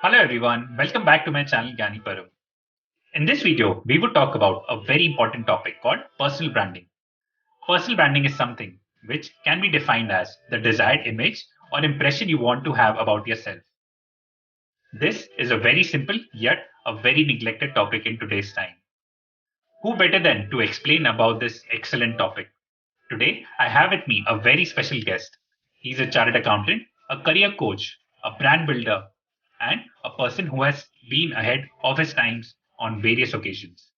Hello everyone, welcome back to my channel Gyani Param. In this video, we would talk about a very important topic called personal branding. Personal branding is something which can be defined as the desired image or impression you want to have about yourself. This is a very simple yet a very neglected topic in today's time. Who better than to explain about this excellent topic? Today, I have with me a very special guest. He's a chartered accountant, a career coach, a brand builder, and a person who has been ahead of his times on various occasions.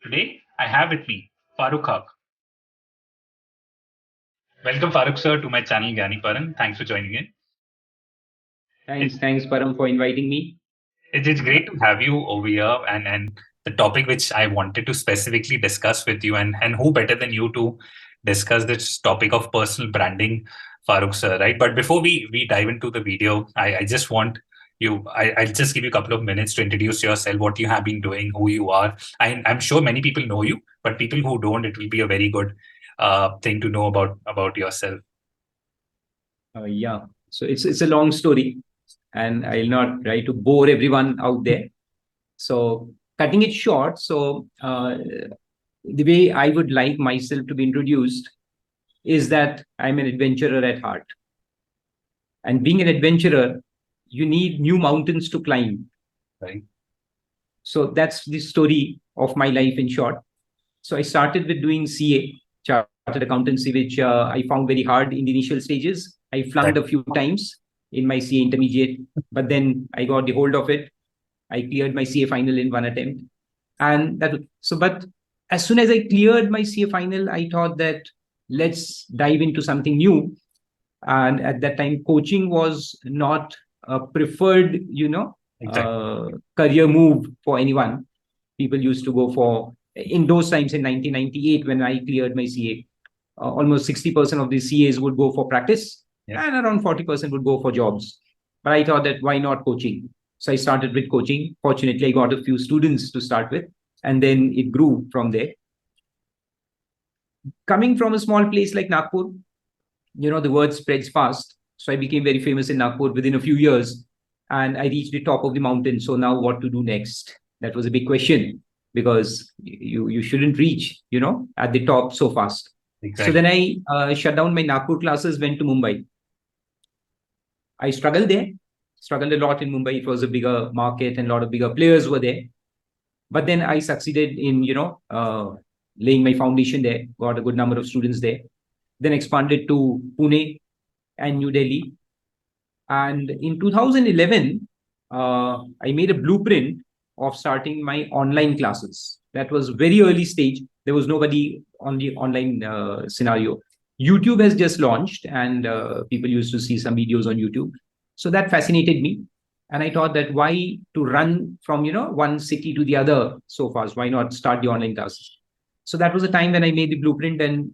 Today, I have with me Farooq Haque. Welcome, Farooq sir, to my channel Gyani Paran. Thanks for joining in. Thanks, Param, for inviting me. It's great to have you over here, and the topic which I wanted to specifically discuss with you, and who better than you to discuss this topic of personal branding, Farooq sir, right? But before we dive into the video, I just want I'll just give you a couple of minutes to introduce yourself, what you have been doing, who you are. I'm sure many people know you, but people who don't, it will be a very good thing to know about yourself. Yeah, so it's a long story, and I'll not try to bore everyone out there. So cutting it short, the way I would like myself to be introduced is that I'm an adventurer at heart. And being an adventurer, you need new mountains to climb. Right. So that's the story of my life in short. So I started with doing CA, chartered accountancy, which I found very hard in the initial stages. I flunked a few times in my CA intermediate, but then I got the hold of it. I cleared my CA final in one attempt. And but as soon as I cleared my CA final, I thought that let's dive into something new. And at that time, coaching was not a preferred, career move for anyone. People used to go for, in those times in 1998, when I cleared my CA, almost 60% of the CAs would go for practice, and around 40% would go for jobs. But I thought that why not coaching? So I started with coaching. Fortunately, I got a few students to start with, and then it grew from there. Coming from a small place like Nagpur, the word spreads fast. So I became very famous in Nagpur within a few years, and I reached the top of the mountain. So now what to do next? That was a big question, because you shouldn't reach, at the top so fast. Exactly. So then I shut down my Nagpur classes, went to Mumbai. I struggled a lot in Mumbai. It was a bigger market and a lot of bigger players were there. But then I succeeded in, laying my foundation there, got a good number of students there. Then expanded to Pune and New Delhi. And in 2011, I made a blueprint of starting my online classes. That was very early stage. There was nobody on the online scenario. YouTube has just launched, and people used to see some videos on YouTube. So that fascinated me. And I thought that why to run from, one city to the other so fast? Why not start the online classes? So that was the time when I made the blueprint and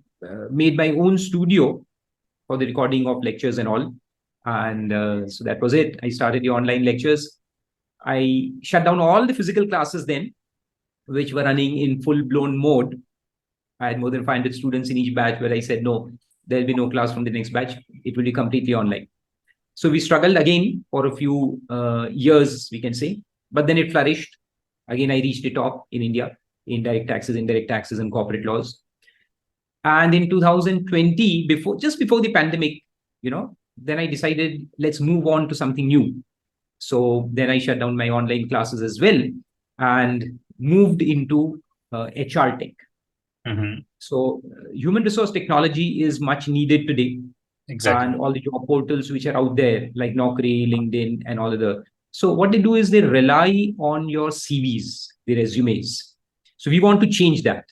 made my own studio for the recording of lectures and all. And so that was it. I started the online lectures. I shut down all the physical classes then, which were running in full-blown mode. I had more than 500 students in each batch, where I said, no, there'll be no class from the next batch. It will be completely online. So we struggled again for a few years, we can say, but then it flourished. Again, I reached the top in India, indirect taxes, and corporate laws. And in 2020, just before the pandemic, then I decided, let's move on to something new. So then I shut down my online classes as well and moved into HR tech. Mm-hmm. So human resource technology is much needed today. Exactly. And all the job portals which are out there, like Naukri, LinkedIn, and all other. So what they do is they rely on your CVs, the resumes. So we want to change that.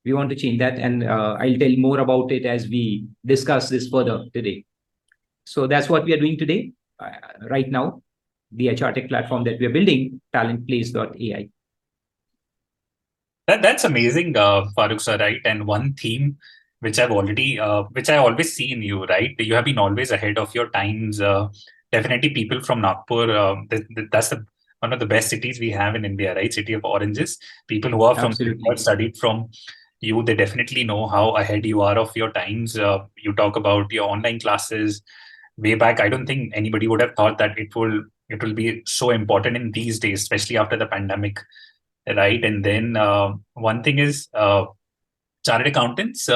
And I'll tell more about it as we discuss this further today. So that's what we are doing today, right now, the HR tech platform that we are building, Talentplaceai. That's amazing, Farooq sir, right? And one theme which which I always see in you, right? You have been always ahead of your times. Definitely, people from Nagpur, that's one of the best cities we have in India, right? City of oranges. People who are from, who have studied from you, they definitely know how ahead you are of your times. You talk about your online classes way back. I don't think anybody would have thought that it will It will be so important in these days, especially after the pandemic, right? And then one thing is chartered accountants,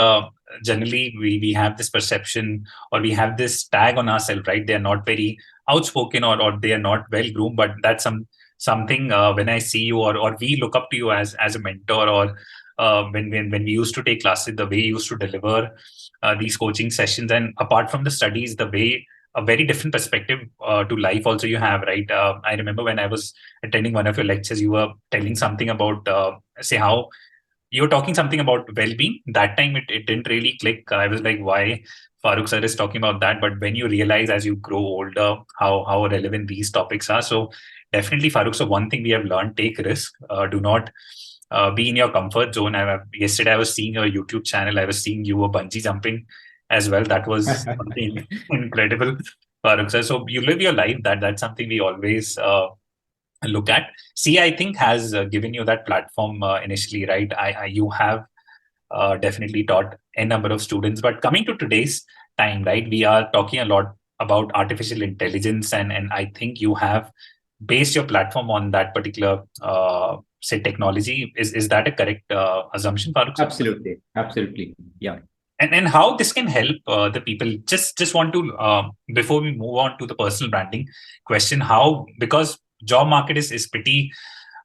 generally we have this perception, or we have this tag on ourselves, right? They are not very outspoken, or they are not well groomed, but that's something when I see you, or we look up to you as a mentor, or when we used to take classes, the way you used to deliver these coaching sessions, and apart from the studies, the way, a very different perspective to life also you have, right? I remember when I was attending one of your lectures, you were telling something about say how you were talking something about well-being. That time it didn't really click. I was like, why Farooq sir is talking about that? But when you realize as you grow older how relevant these topics are, so definitely Farooq. So one thing we have learned: take risk. Do not be in your comfort zone. Yesterday I was seeing your YouTube channel. I was seeing you were bungee jumping as well. That was something incredible, Farooq sir. So you live your life. That's something we always look at. CA, I think, has given you that platform initially, right? You have definitely taught a number of students. But coming to today's time, right, we are talking a lot about artificial intelligence, and I think you have based your platform on that particular, say, technology. Is that a correct assumption, Farooq sir? Absolutely. Absolutely. Yeah. And how this can help the people. Just want to before we move on to the personal branding question, how, because job market is pretty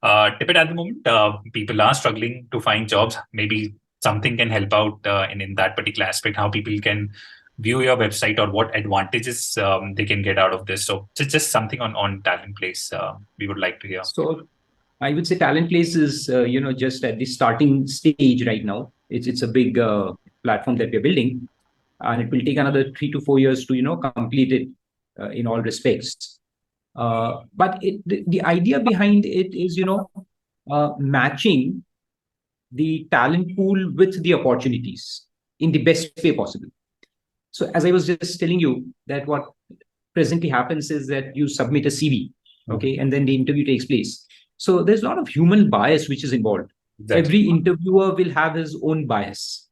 tepid at the moment. People are struggling to find jobs. Maybe something can help out in that particular aspect, how people can view your website, or what advantages they can get out of this. So just something on Talentplace we would like to hear. So I would say Talentplace is, just at the starting stage right now. It's a big platform that we're building, and it will take another 3 to 4 years to, complete it in all respects. But the idea behind it is, matching the talent pool with the opportunities in the best way possible. So as I was just telling you, that what presently happens is that you submit a CV, okay, and then the interview takes place. So there's a lot of human bias which is involved. Exactly. Every interviewer will have his own bias,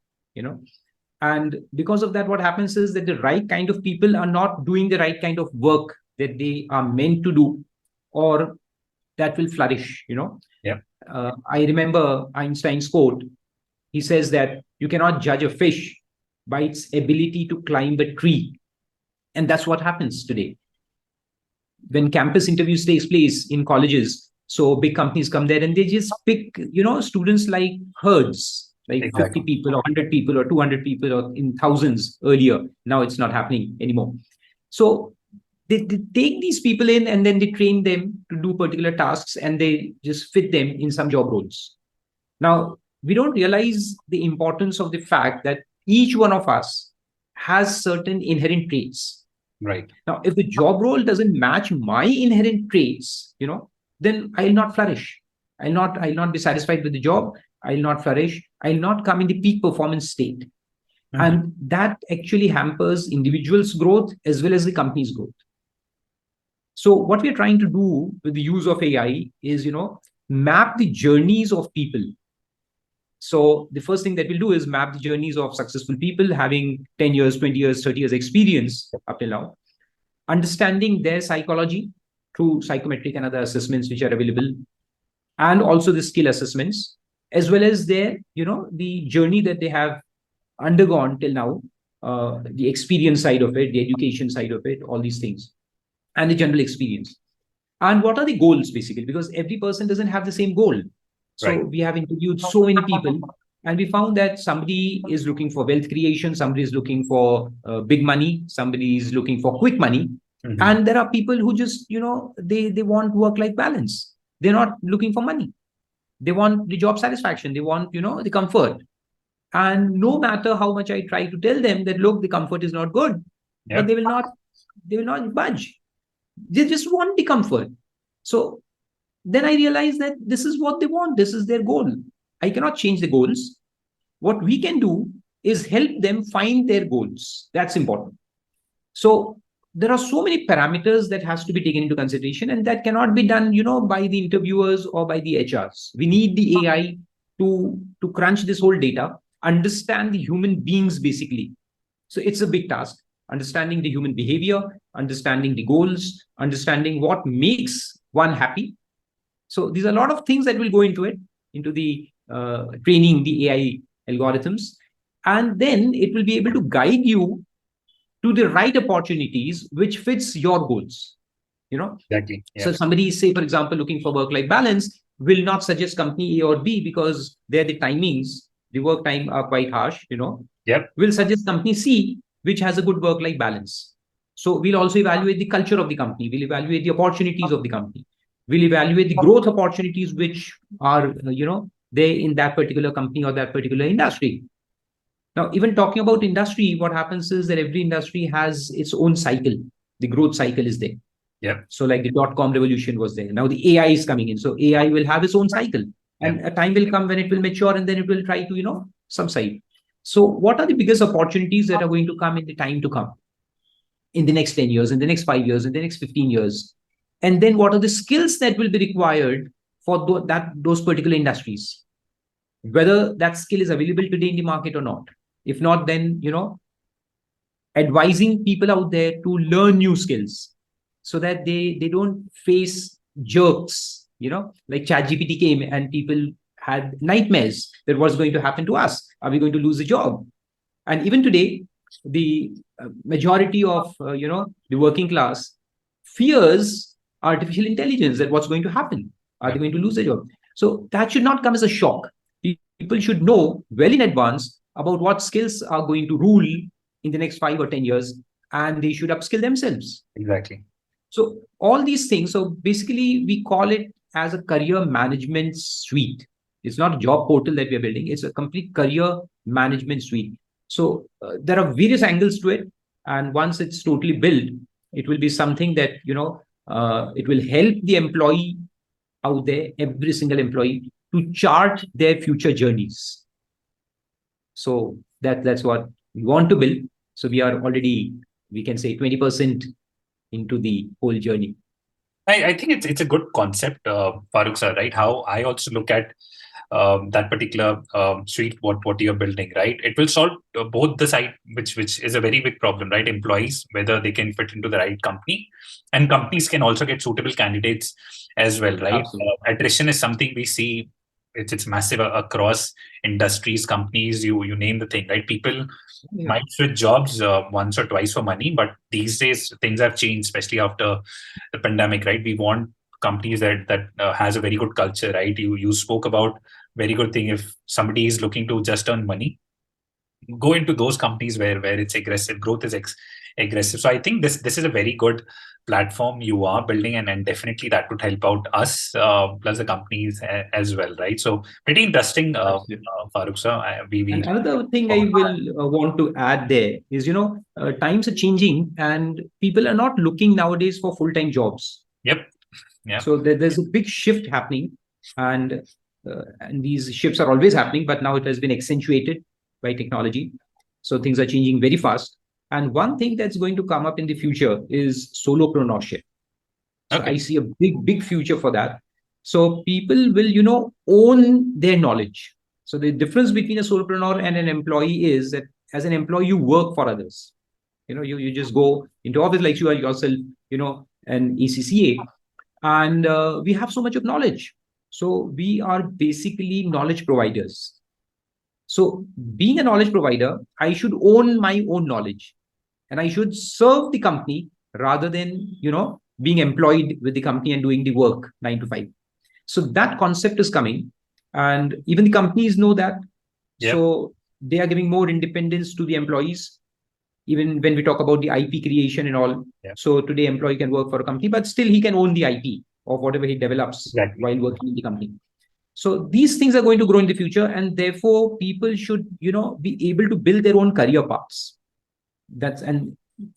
and because of that, what happens is that the right kind of people are not doing the right kind of work that they are meant to do, or that will flourish. Yeah. I remember Einstein's quote. He says that you cannot judge a fish by its ability to climb a tree. And that's what happens today. When campus interviews takes place in colleges, so big companies come there and they just pick, students like herds, like Exactly. 50 people or 100 people or 200 people or in thousands earlier. Now it's not happening anymore. So they take these people in, and then they train them to do particular tasks, and they just fit them in some job roles. Now, we don't realize the importance of the fact that each one of us has certain inherent traits. Right. Now, if the job role doesn't match my inherent traits, then I'll not flourish. I'll not be satisfied with the job. I'll not flourish. I'll not come in the peak performance state. Mm-hmm. And that actually hampers individuals' growth as well as the company's growth. So what we're trying to do with the use of AI is, map the journeys of people. So the first thing that we'll do is map the journeys of successful people having 10 years, 20 years, 30 years experience up till now, understanding their psychology through psychometric and other assessments which are available, and also the skill assessments, as well as their, the journey that they have undergone till now, the experience side of it, the education side of it, all these things, and the general experience. And what are the goals, basically? Because every person doesn't have the same goal. So right. We have interviewed so many people, and we found that somebody is looking for wealth creation, somebody is looking for big money, somebody is looking for quick money. Mm-hmm. And there are people who just, they want work-life balance. They're not looking for money. They want the job satisfaction. They want, the comfort. And no matter how much I try to tell them that, look, the comfort is not good, yep. But they will not budge. They just want the comfort. So then I realized that this is what they want. This is their goal. I cannot change the goals. What we can do is help them find their goals. That's important. So there are so many parameters that has to be taken into consideration, and that cannot be done, by the interviewers or by the HRs. We need the AI to crunch this whole data, understand the human beings basically. So it's a big task. understanding the human behavior, understanding the goals, understanding what makes one happy. So these are a lot of things that will go into it, into the training the AI algorithms. And then it will be able to guide you to the right opportunities which fits your goals. Exactly. So Yeah. somebody, say, for example, looking for work-life balance, will not suggest company A or B because there the timings, the work time are quite harsh, Yep. Will suggest company C, which has a good work-life balance. So we'll also evaluate the culture of the company. We'll evaluate the opportunities of the company. We'll evaluate the growth opportunities which are, there in that particular company or that particular industry. Now, even talking about industry, what happens is that every industry has its own cycle. The growth cycle is there. Yep. So like the .com revolution was there. Now the AI is coming in. So AI will have its own cycle. And Yep. a time will come when it will mature and then it will try to, subside. So what are the biggest opportunities that are going to come in the time to come? In the next 10 years, in the next 5 years, in the next 15 years? And then what are the skills that will be required for those particular industries? Whether that skill is available today in the market or not. If not, then, advising people out there to learn new skills so that they don't face jerks, like ChatGPT came and people had nightmares that what's going to happen to us. Are we going to lose the job? And even today, the majority of, the working class fears artificial intelligence, that what's going to happen. Are they Yep. going to lose their job? So that should not come as a shock. People should know well in advance about what skills are going to rule in the next 5 or 10 years, and they should upskill themselves. Exactly. So all these things. So basically, we call it as a career management suite. It's not a job portal that we are building. It's a complete career management suite. So there are various angles to it, and once it's totally built, it will be something that it will help the employee out there, every single employee, to chart their future journeys. So that's what we want to build. So we are already, we can say, 20% into the whole journey. I think it's a good concept, Farooq sir, right? How I also look at that particular suite, what you're building, right? It will solve both the side, which is a very big problem, right? Employees, whether they can fit into the right company, and companies can also get suitable candidates as well, right? Attrition is something we see. It's massive across industries, companies. You name the thing, right? People might switch jobs once or twice for money, but these days things have changed, especially after the pandemic, right? We want companies that has a very good culture, right? You spoke about very good thing. If somebody is looking to just earn money, go into those companies where it's aggressive, growth is aggressive. So I think this is a very good platform you are building, and definitely that would help out us plus the companies as well, right? So pretty interesting, Farooq sir. And another thing I will want to add there is, times are changing and people are not looking nowadays for full-time jobs. Yep. Yeah. So there's a big shift happening, and these shifts are always happening, but now it has been accentuated by technology. So things are changing very fast. And one thing that's going to come up in the future is solopreneurship. So I see a big future for that. So people will, own their knowledge. So the difference between a solopreneur and an employee is that as an employee, you work for others. You just go into office like you are yourself, an ECCA, and we have so much of knowledge. So we are basically knowledge providers. So being a knowledge provider, I should own my own knowledge, and I should serve the company rather than, being employed with the company and doing the work 9 to 5. So that concept is coming, and even the companies know that. Yep. So they are giving more independence to the employees, even when we talk about the IP creation and all. Yep. So today employee can work for a company, but still he can own the IP of whatever he develops while working in the company. So these things are going to grow in the future, and therefore people should, be able to build their own career paths. And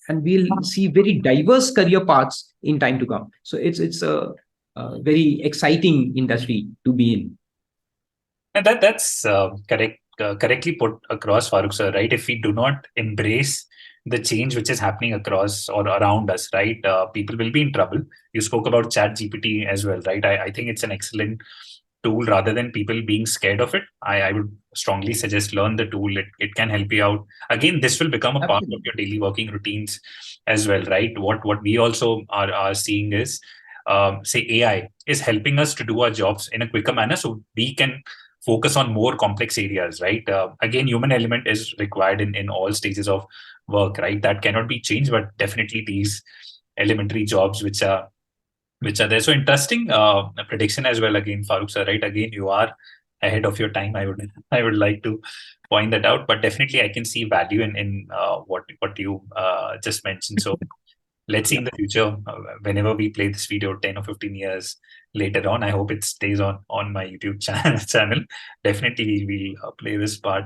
we'll see very diverse career paths in time to come. So it's a very exciting industry to be in. And that's correct. Correctly put across, Farooq sir, right? If we do not embrace the change which is happening across or around us, right, people will be in trouble. You spoke about Chat GPT as well, right? I think it's an excellent tool rather than people being scared of it, I would strongly suggest learn the tool. It can help you out. Again, this will become a part of your daily working routines as well, right? What we also are seeing is, say, AI is helping us to do our jobs in a quicker manner, so we can focus on more complex areas, right? Again, human element is required in all stages of work, right? That cannot be changed, but definitely these elementary jobs which are there. So interesting prediction as well. Again, Farooq sir, right? Again, you are ahead of your time. I would like to point that out, but definitely I can see value in what you just mentioned. So let's see Yeah. in the future, whenever we play this video 10 or 15 years later on, I hope it stays on my YouTube channel. Definitely we'll play this part.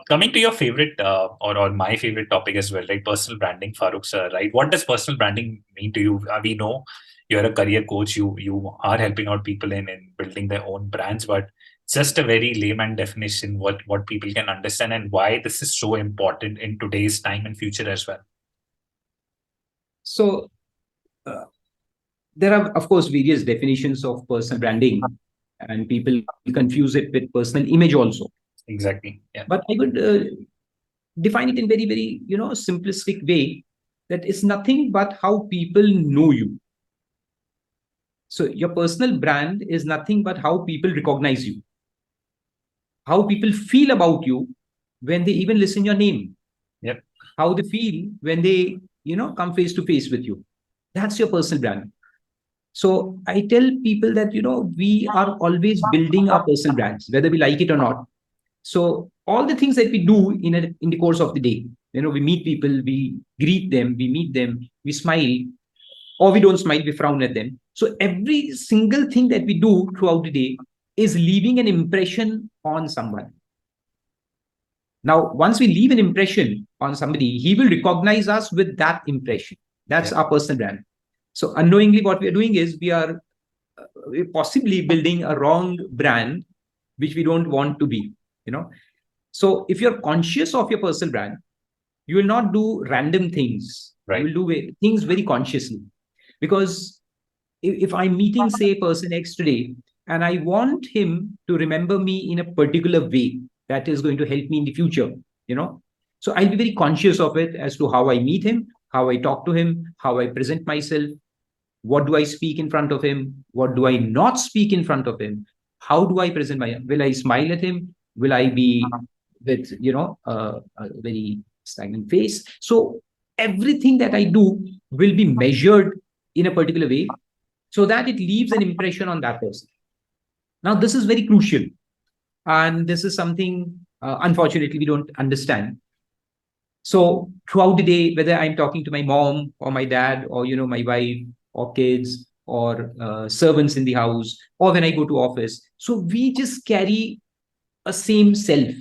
Coming to your favorite or my favorite topic as well, right? Personal branding, Farooq sir, right? What does personal branding mean to you? We know you're a career coach. You are helping out people in building their own brands, but just a very layman definition, what people can understand and why this is so important in today's time and future as well. So uh, there are, of course, various definitions of personal branding, and people confuse it with personal image also. Exactly. Yeah. But I would define it in very, very, simplistic way, that it's nothing but how people know you. So your personal brand is nothing but how people recognize you, how people feel about you when they even listen your name, Yep. how they feel when they, come face to face with you. That's your personal brand. So I tell people that, we are always building our personal brands, whether we like it or not. So all the things that we do in the course of the day, we meet people, we greet them, we meet them, we smile, or we don't smile, we frown at them. So every single thing that we do throughout the day is leaving an impression on someone. Now, once we leave an impression on somebody, he will recognize us with that impression. That's our personal brand. So unknowingly, what we are doing is we are possibly building a wrong brand, which we don't want to be. So if you're conscious of your personal brand, you will not do random things. Right. You will do things very consciously. Because if I'm meeting, say, person X today, and I want him to remember me in a particular way that is going to help me in the future, so I'll be very conscious of it as to how I meet him, how I talk to him, how I present myself, what do I speak in front of him, what do I not speak in front of him, how do I present will I smile at him, will I be with a very stagnant face. So everything that I do will be measured in a particular way so that it leaves an impression on that person. Now this is very crucial, and this is something unfortunately we don't understand. So throughout the day, whether I'm talking to my mom or my dad or my wife or kids or servants in the house, or when I go to office, so we just carry a same self.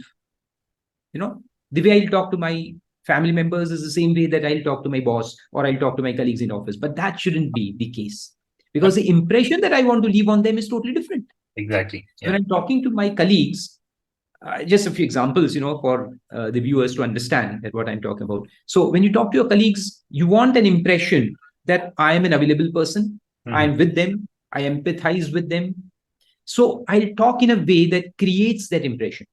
The way I'll talk to my family members is the same way that I'll talk to my boss or I'll talk to my colleagues in office. But that shouldn't be the case, because the impression that I want to leave on them is totally different. Exactly. So when I'm talking to my colleagues, just a few examples, for the viewers to understand that what I'm talking about. So when you talk to your colleagues, you want an impression that I am an available person, I am with them, I empathize with them. So I'll talk in a way that creates that impression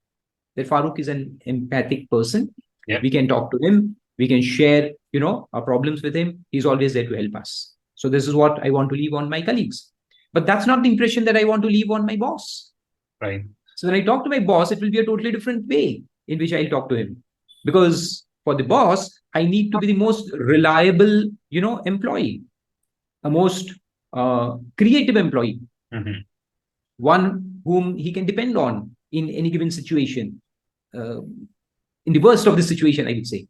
that Farooq is an empathic person. We can talk to him, we can share, our problems with him. He's always there to help us. So this is what I want to leave on my colleagues. But that's not the impression that I want to leave on my boss. Right. So when I talk to my boss, it will be a totally different way in which I'll talk to him. Because for the boss, I need to be the most reliable, employee, a most creative employee, one whom he can depend on in any given situation, in the worst of the situation, I would say.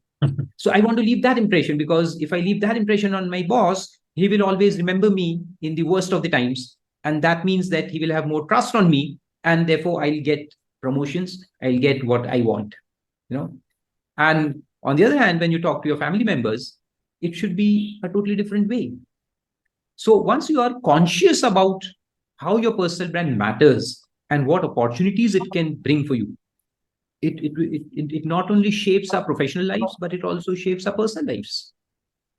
So I want to leave that impression, because if I leave that impression on my boss, he will always remember me in the worst of the times. And that means that he will have more trust on me, and therefore I'll get promotions, I'll get what I want. And on the other hand, when you talk to your family members, it should be a totally different way. So once you are conscious about how your personal brand matters and what opportunities it can bring for you, it not only shapes our professional lives, but it also shapes our personal lives.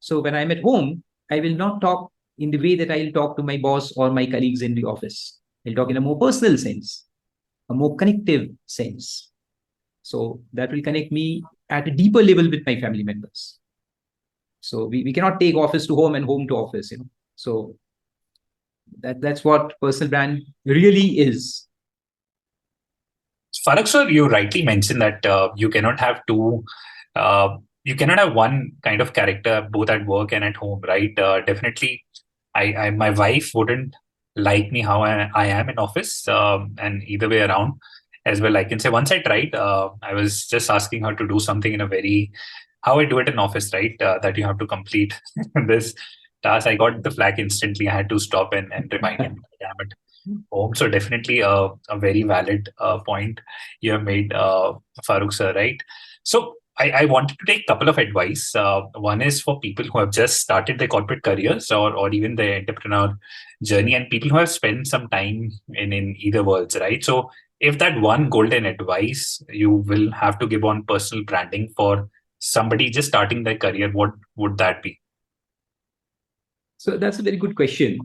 So when I'm at home, I will not talk in the way that I'll talk to my boss or my colleagues in the office. I'll talk in a more personal sense, a more connective sense. So that will connect me at a deeper level with my family members. So we cannot take office to home and home to office, So that's what personal brand really is. Farooq sir, you rightly mentioned that you cannot have you cannot have one kind of character both at work and at home, right? Definitely, my wife wouldn't like me how I am in office, and either way around as well. I can say once I tried, I was just asking her to do something in a very how I do it in office, right? That you have to complete this task. I got the flag instantly. I had to stop and remind him, damn it, home. So definitely a very valid point you have made, Farooq sir, right? So I wanted to take a couple of advice. One is for people who have just started their corporate careers or even their entrepreneur journey and people who have spent some time in either worlds, right? So if that one golden advice you will have to give on personal branding for somebody just starting their career, what would that be? So that's a very good question.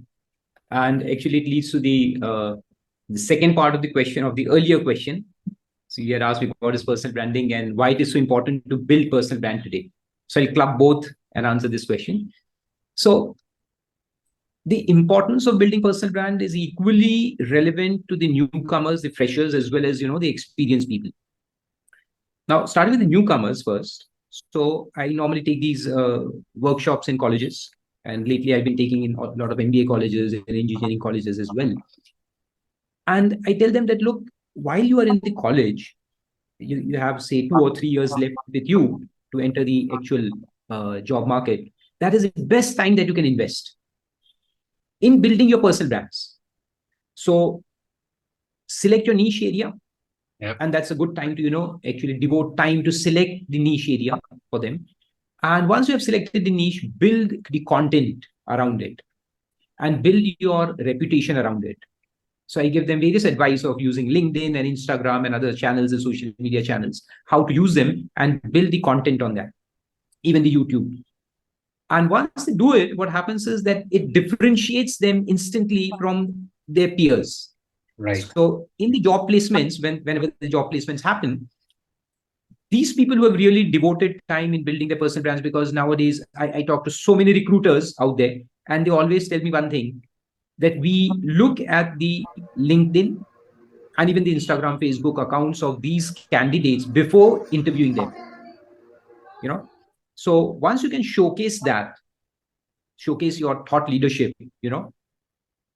And actually, it leads to the second part of the question of the earlier question. So you had asked me what is personal branding and why it is so important to build personal brand today. So I'll club both and answer this question. So the importance of building personal brand is equally relevant to the newcomers, the freshers, as well as the experienced people. Now, starting with the newcomers first. So I normally take these workshops in colleges, and lately I've been taking in a lot of MBA colleges and engineering colleges as well. And I tell them that, look, while you are in the college, you have, say, 2 or 3 years left with you to enter the actual job market. That is the best time that you can invest in building your personal brands. So select your niche area. Yep. And that's a good time to, actually devote time to select the niche area for them. And once you have selected the niche, build the content around it and build your reputation around it. So I give them various advice of using LinkedIn and Instagram and other channels and social media channels, how to use them and build the content on that, even the YouTube. And once they do it, what happens is that it differentiates them instantly from their peers. Right. So in the job placements, whenever the job placements happen, these people who have really devoted time in building their personal brands, because nowadays I talk to so many recruiters out there, and they always tell me one thing, that we look at the LinkedIn and even the Instagram, Facebook accounts of these candidates before interviewing them. So once you can showcase your thought leadership,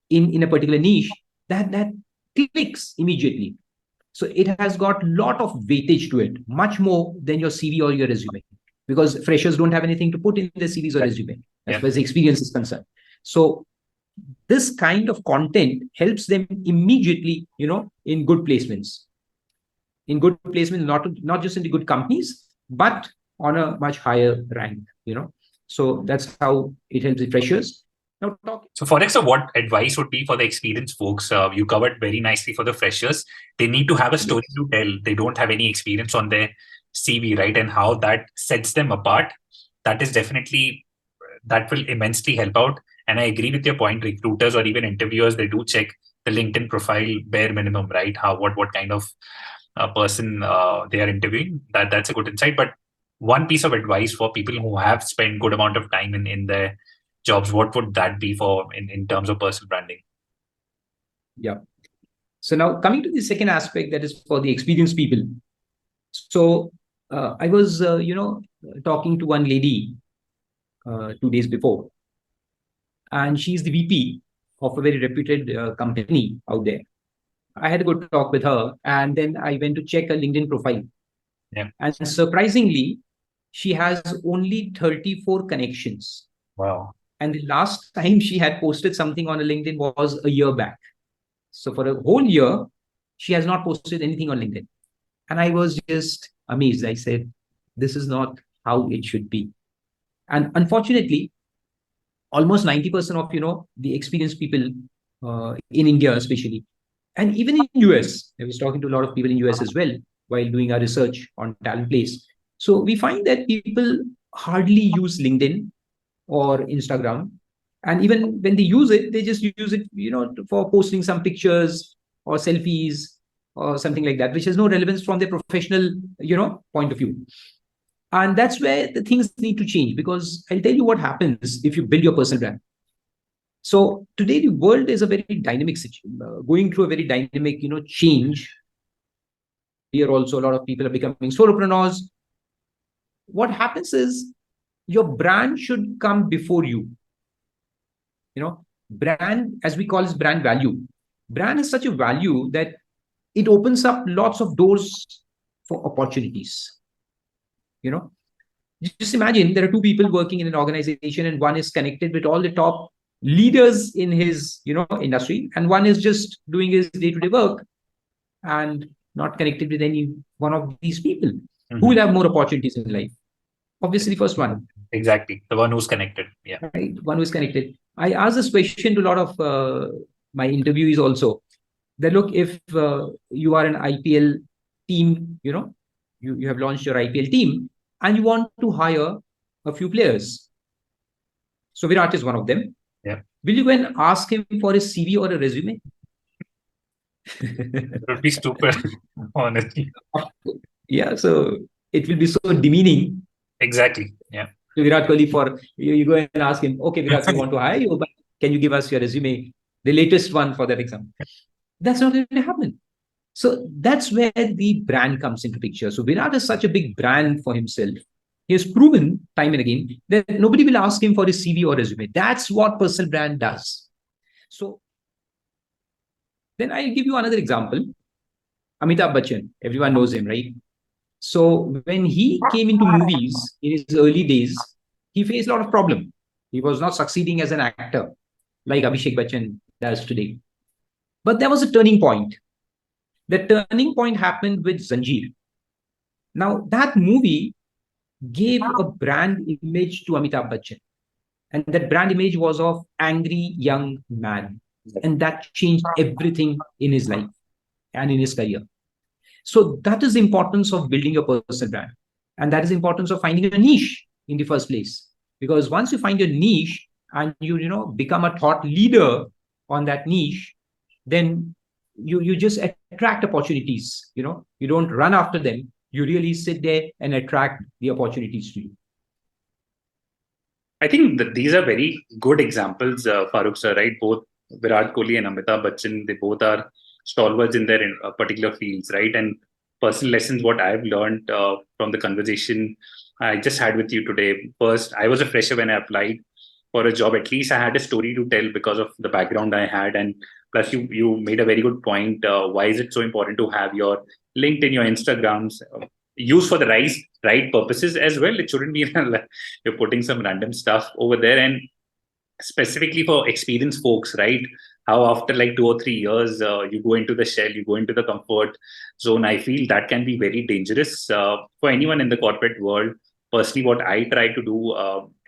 in a particular niche, that clicks immediately. So it has got a lot of weightage to it, much more than your CV or your resume, because freshers don't have anything to put in their CVs or resume as far as the experience is concerned. So this kind of content helps them immediately, in good placements. In good placements, not just in the good companies, but on a much higher rank, So that's how it helps the freshers. So, Forex, what advice would be for the experienced folks? You covered very nicely for the freshers. They need to have a story to tell. They don't have any experience on their CV, right? And how that sets them apart. That will immensely help out. And I agree with your point. Recruiters or even interviewers, they do check the LinkedIn profile bare minimum, right? What kind of person they are interviewing. That's a good insight. But one piece of advice for people who have spent good amount of time in their jobs, what would that be for in terms of personal branding? Yeah. So now coming to the second aspect, that is for the experienced people. So I was, talking to one lady 2 days before, and she's the VP of a very reputed company out there. I had a good talk with her, and then I went to check her LinkedIn profile. Yeah. And surprisingly, she has only 34 connections. Wow. And the last time she had posted something on a LinkedIn was a year back. So for a whole year, she has not posted anything on LinkedIn. And I was just amazed. I said, this is not how it should be. And unfortunately, almost 90% of, the experienced people in India, especially, and even in US, I was talking to a lot of people in US as well, while doing our research on Talentplace. So we find that people hardly use LinkedIn or Instagram, And even when they use it, they just use it, for posting some pictures or selfies or something like that, which has no relevance from their professional, point of view. And that's where the things need to change, because I'll tell you what happens if you build your personal brand. So today the world is a very dynamic situation, going through a very dynamic, change. Here also a lot of people are becoming solopreneurs. What happens is your brand should come before you. Brand, as we call, is brand value. Brand is such a value that it opens up lots of doors for opportunities. Just imagine there are two people working in an organization, and one is connected with all the top leaders in his, industry, and one is just doing his day-to-day work and not connected with any one of these people. Who will have more opportunities in life? Obviously, first one. Exactly. The one who's connected. Yeah. Right. One who's connected. I asked this question to a lot of my interviewees also. That look, if you are an IPL team, you have launched your IPL team and you want to hire a few players. So Virat is one of them. Yeah. Will you go and ask him for a CV or a resume? It would be stupid, honestly. Yeah. So it will be so demeaning. Exactly. Yeah. To Virat Kohli, for you go and ask him, okay, Virat, we want to hire you, but can you give us your resume, the latest one for that exam? That's not going to happen. So that's where the brand comes into picture. So Virat is such a big brand for himself. He has proven time and again that nobody will ask him for his CV or resume. That's what personal brand does. So then I'll give you another example. Amitabh Bachchan, everyone knows him, right? So when he came into movies in his early days, he faced a lot of problem. He was not succeeding as an actor like Abhishek Bachchan does today. But there was a turning point. The turning point happened with Zanjeer. Now, that movie gave a brand image to Amitabh Bachchan. And that brand image was of angry young man. And that changed everything in his life and in his career. So that is the importance of building your personal brand. And that is the importance of finding a niche in the first place. Because once you find your niche and you become a thought leader on that niche, then you just attract opportunities. You don't run after them. You really sit there and attract the opportunities to you. I think that these are very good examples, Farooq sir, right? Both Virat Kohli and Amitabh Bachchan, they both are stalwarts in their particular fields, right? And personal lessons, what I've learned from the conversation I just had with you today. First, I was a fresher when I applied for a job. At least I had a story to tell because of the background I had. And plus, you made a very good point. Why is it so important to have your LinkedIn, your Instagrams used for the right purposes as well? It shouldn't be you're putting some random stuff over there. And specifically for experienced folks, right? How after like 2 or 3 years, you go into the shell, you go into the comfort zone. I feel that can be very dangerous for anyone in the corporate world. Personally, what I try to do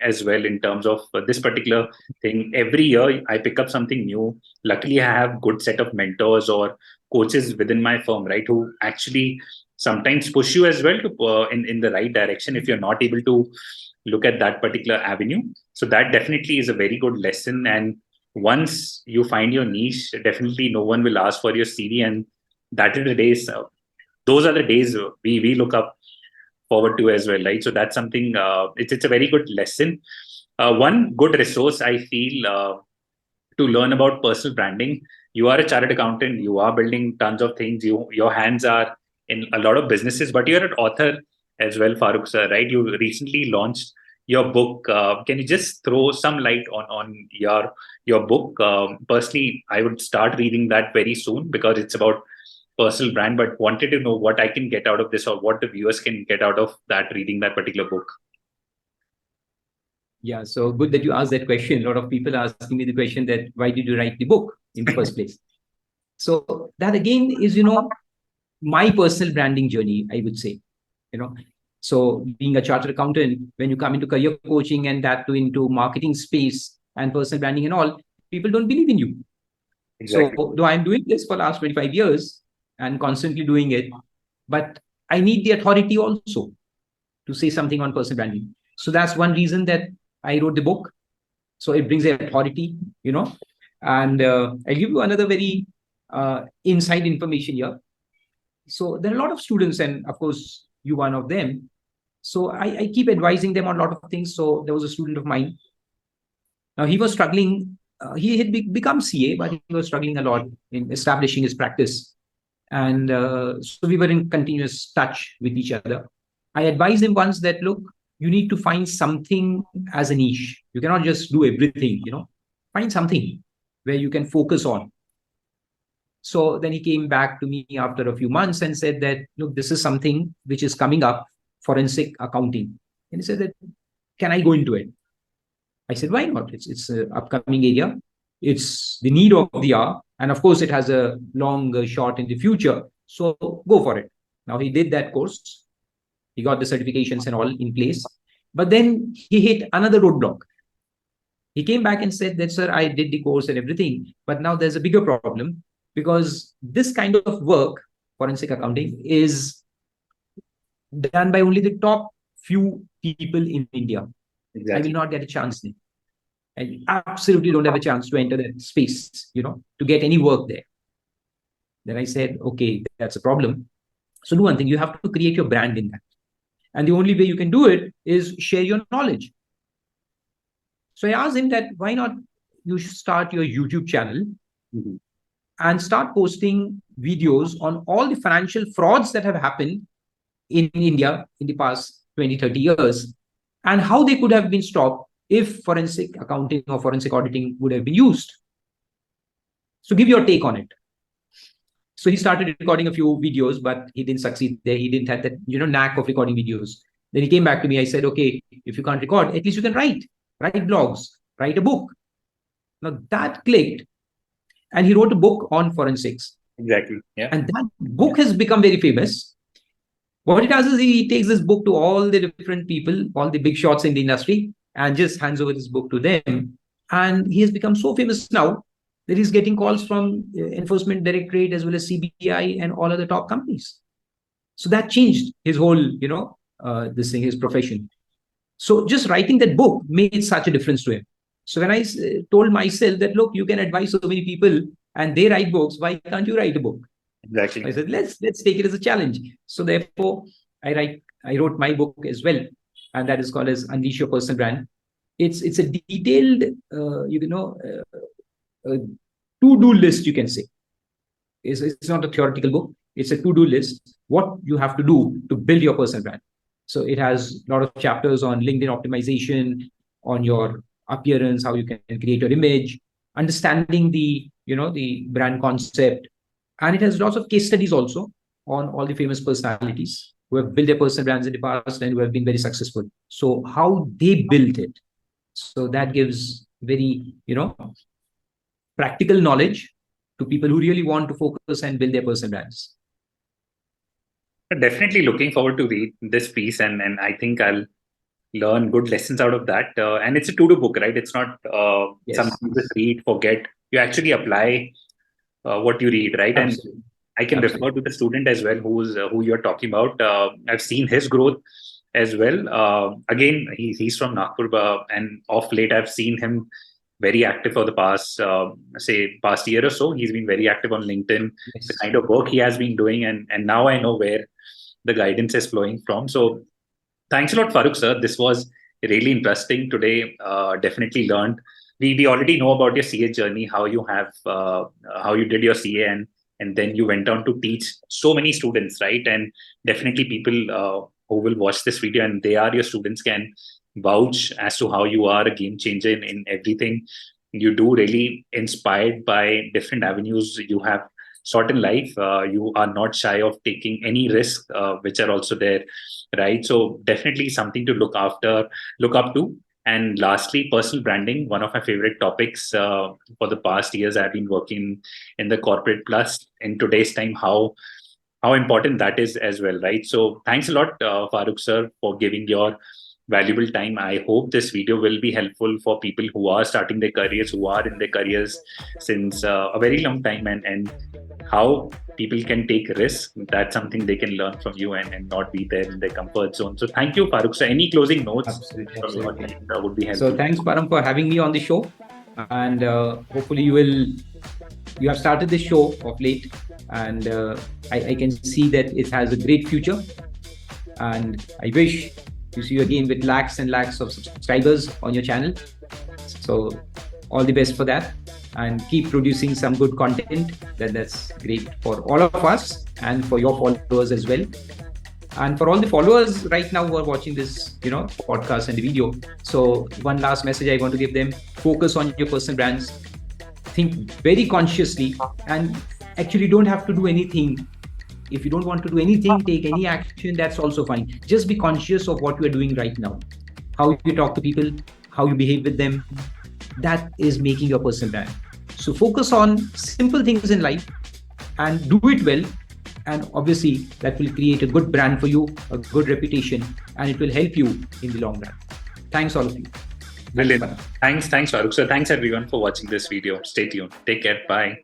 as well in terms of this particular thing, every year I pick up something new. Luckily, I have good set of mentors or coaches within my firm, right, who actually sometimes push you as well to in the right direction if you're not able to look at that particular avenue. So that definitely is a very good lesson. And once you find your niche, definitely no one will ask for your CV. And that is the days, those are the days we look up forward to as well, right? So that's something, it's a very good lesson. One good resource I feel to learn about personal branding. You are a chartered accountant, you are building tons of things, your hands are in a lot of businesses, but you're an author as well, Farooq sir, right? You recently launched your book. Can you just throw some light on your book? Personally, I would start reading that very soon because it's about personal brand, but wanted to know what I can get out of this or what the viewers can get out of that reading that particular book. Yeah, so good that you asked that question. A lot of people are asking me the question that why did you write the book in the first place? So that again is, my personal branding journey, I would say. So being a chartered accountant, when you come into career coaching and that too into marketing space and personal branding and all, people don't believe in you. Exactly. So though I'm doing this for the last 25 years and constantly doing it, but I need the authority also to say something on personal branding. So that's one reason that I wrote the book. So it brings authority, and I'll give you another very inside information here. So there are a lot of students, and of course, you one of them. So I keep advising them on a lot of things. So there was a student of mine. Now he was struggling. He had become CA, but he was struggling a lot in establishing his practice. And so we were in continuous touch with each other. I advised him once that, look, you need to find something as a niche. You cannot just do everything, find something where you can focus on. So then he came back to me after a few months and said that, look, this is something which is coming up, forensic accounting. And he said that, can I go into it? I said, why not? It's an upcoming area. It's the need of the hour. And of course, it has a long shot in the future. So go for it. Now he did that course. He got the certifications and all in place. But then he hit another roadblock. He came back and said that, sir, I did the course and everything, but now there's a bigger problem because this kind of work, forensic accounting, is done by only the top few people in India. Exactly. I will not get a chance there. I absolutely don't have a chance to enter that space, to get any work there. Then I said, okay, that's a problem. So do one thing, you have to create your brand in that. And the only way you can do it is share your knowledge. So I asked him that, why not you should start your YouTube channel and start posting videos on all the financial frauds that have happened in India in the past 20, 30 years and how they could have been stopped if forensic accounting or forensic auditing would have been used. So give your take on it. So he started recording a few videos, but he didn't succeed there. He didn't have that, knack of recording videos. Then he came back to me. I said, okay, if you can't record, at least you can write blogs, write a book. Now that clicked. And he wrote a book on forensics. Exactly. Yeah. And that book has become very famous. What he does is he takes this book to all the different people, all the big shots in the industry, and just hands over this book to them. And he has become so famous now that he's getting calls from Enforcement Directorate as well as CBI and all other top companies. So that changed his whole, his profession. So just writing that book made such a difference to him. So when I told myself that, look, you can advise so many people and they write books, why can't you write a book? Exactly. I said, let's take it as a challenge. So therefore, I wrote my book as well, and that is called as Unleash Your Personal Brand. It's a detailed, to-do list, you can say. It's not a theoretical book. It's a to-do list, what you have to do to build your personal brand. So it has a lot of chapters on LinkedIn optimization, on your appearance, how you can create your image, understanding the brand concept. And it has lots of case studies also on all the famous personalities who have built their personal brands in the past and who have been very successful. So how they built it. So that gives very, practical knowledge to people who really want to focus and build their personal brands. Definitely looking forward to read this piece, and I think I'll learn good lessons out of that. And it's a to-do book, right? It's not something you just read, forget. You actually apply what you read, right? Absolutely. And I can refer to the student as well, who you're talking about. I've seen his growth as well. Again, he's from Nagpur, and of late I've seen him very active for the past year or so. He's been very active on LinkedIn, the kind of work he has been doing, and now I know where the guidance is flowing from. So thanks a lot, Farooq sir. This was really interesting today. Definitely learned. We already know about your CA journey, how you did your CA, and then you went on to teach so many students, right? And definitely people who will watch this video and they are your students can vouch as to how you are a game changer in everything you do. Really inspired by different avenues you have sought in life. You are not shy of taking any risk, which are also there, right? So definitely something to look up to. And lastly, personal branding, one of my favorite topics for the past years. I've been working in the corporate plus in today's time, how important that is as well, right? So thanks a lot, Farooq sir, for giving your valuable time. I hope this video will be helpful for people who are starting their careers, who are in their careers since a very long time, and how people can take risks. That's something they can learn from you and not be there in their comfort zone. So thank you, Farooq. So any closing notes Absolutely, from your absolutely. end would be So helpful. thanks, Param, for having me on the show. And hopefully you have started this show of late, and I can see that it has a great future. And I wish to see you again with lakhs and lakhs of subscribers on your channel. So all the best for that, and keep producing some good content. That's great for all of us and for your followers as well. And for all the followers right now who are watching this, podcast and the video. So one last message I want to give them: focus on your personal brands. Think very consciously, and actually don't have to do anything. If you don't want to do anything, take any action, that's also fine. Just be conscious of what you are doing right now. How you talk to people, how you behave with them. That is making your personal brand. So focus on simple things in life and do it well. And obviously, that will create a good brand for you, a good reputation, and it will help you in the long run. Thanks, all of you. Brilliant. Thanks, Farooq. So thanks everyone for watching this video. Stay tuned. Take care. Bye.